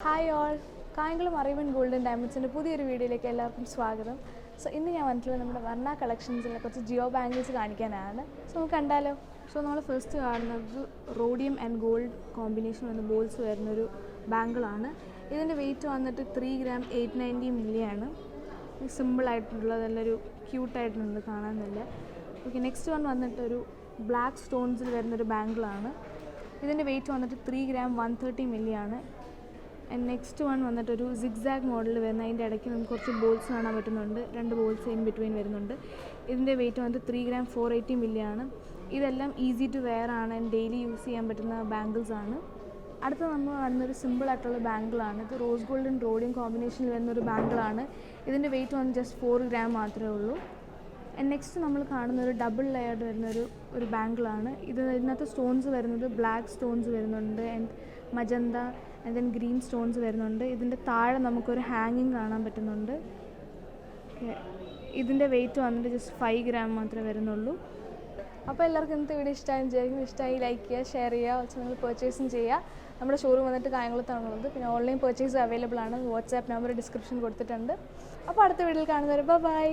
Hi all, Kayamkulam Arabian Gold and Diamonds in a പുതിയൊരു വീഡിയോയിലേക്ക് എല്ലാവർക്കും സ്വാഗതം. സോ ഇന്ന് ഞാൻ വന്നിട്ടുള്ളത് നമ്മുടെ വർണ്ണ കളക്ഷൻസിലെ കുറച്ച് ജിയോ ബാംഗിൾസ് കാണിക്കാനാണ്. സോ നമുക്ക് കണ്ടാലോ. സോ നമ്മൾ ഫസ്റ്റ് കാണുന്നത് റോഡിയം ആൻഡ് ഗോൾഡ് കോമ്പിനേഷൻ വന്ന ബോൾസ് വരുന്നൊരു ബാംഗിളാണ്. ഇതിൻ്റെ വെയിറ്റ് വന്നിട്ട് 3 gram 890 milli ആണ്. സിമ്പിളായിട്ടുള്ളത് നല്ലൊരു ക്യൂട്ടായിട്ടുണ്ട് കാണാൻ നല്ല. ഓക്കെ, നെക്സ്റ്റ് വൺ വന്നിട്ടൊരു ബ്ലാക്ക് സ്റ്റോൺസിൽ വരുന്നൊരു ബാംഗിളാണ്. ഇതിൻ്റെ വെയിറ്റ് വന്നിട്ട് 3 gram 130 milli ആണ്. ആൻഡ് നെക്സ്റ്റ് വൺ വന്നിട്ടൊരു സിഗ്സാഗ് മോഡൽ വരുന്ന അതിൻ്റെ ഇടയ്ക്ക് നമുക്ക് കുറച്ച് ബോൾസ് കാണാൻ പറ്റുന്നുണ്ട്. 2 ബോൾസ് ഇൻ ബിറ്റ്വീൻ വരുന്നുണ്ട്. ഇതിൻ്റെ വെയിറ്റ് വന്നിട്ട് 3 gram 480 milli ആണ്. ഇതെല്ലാം ഈസി ടു വെയർ ആണ് ആൻഡ് ഡെയിലി യൂസ് ചെയ്യാൻ പറ്റുന്ന ബാംഗിൾസ് ആണ്. അടുത്ത നമ്മൾ വരുന്നൊരു സിമ്പിളായിട്ടുള്ള ബാംഗിളാണ്. ഇത് റോസ് ഗോൾഡ് ആൻഡ് റോഡിയം കോമ്പിനേഷനിൽ വരുന്നൊരു ബാംഗിളാണ്. ഇതിൻ്റെ വെയിറ്റ് വന്ന് ജസ്റ്റ് 4 gram മാത്രമേ ഉള്ളൂ. ആൻഡ് നെക്സ്റ്റ് നമ്മൾ കാണുന്ന ഒരു ഡബിൾ ലെയർഡ് വരുന്നൊരു ബാംഗിളാണ്. ഇതിനകത്ത് സ്റ്റോൺസ് വരുന്നത് ബ്ലാക്ക് സ്റ്റോൺസ് വരുന്നുണ്ട് and magenta and then green stones വരുന്നുണ്ട്. ഇതിൻ്റെ താഴെ നമുക്കൊരു ഹാങ്ങിങ് കാണാൻ പറ്റുന്നുണ്ട്. ഇതിൻ്റെ വെയിറ്റ് വന്നിട്ട് ജസ്റ്റ് 5 gram മാത്രമേ വരുന്നുള്ളൂ. അപ്പോൾ എല്ലാവർക്കും ഇന്നത്തെ വീഡിയോ ഇഷ്ടമായി ലൈക്ക് ചെയ്യുക, ഷെയർ ചെയ്യുക. ഓൾസോ നിങ്ങൾ പർച്ചേസും ചെയ്യുക. നമ്മുടെ ഷോറൂം വന്നിട്ട് കായംകുളത്താണുള്ളത്. പിന്നെ ഓൺലൈൻ പർച്ചേസ് അവൈലബിൾ ആണ്. വാട്സാപ്പ് നമ്പർ ഡിസ്ക്രിപ്ഷൻ കൊടുത്തിട്ടുണ്ട്. അപ്പോൾ അടുത്ത വീഡിയോയിൽ കാണുന്നവരെ ബൈ.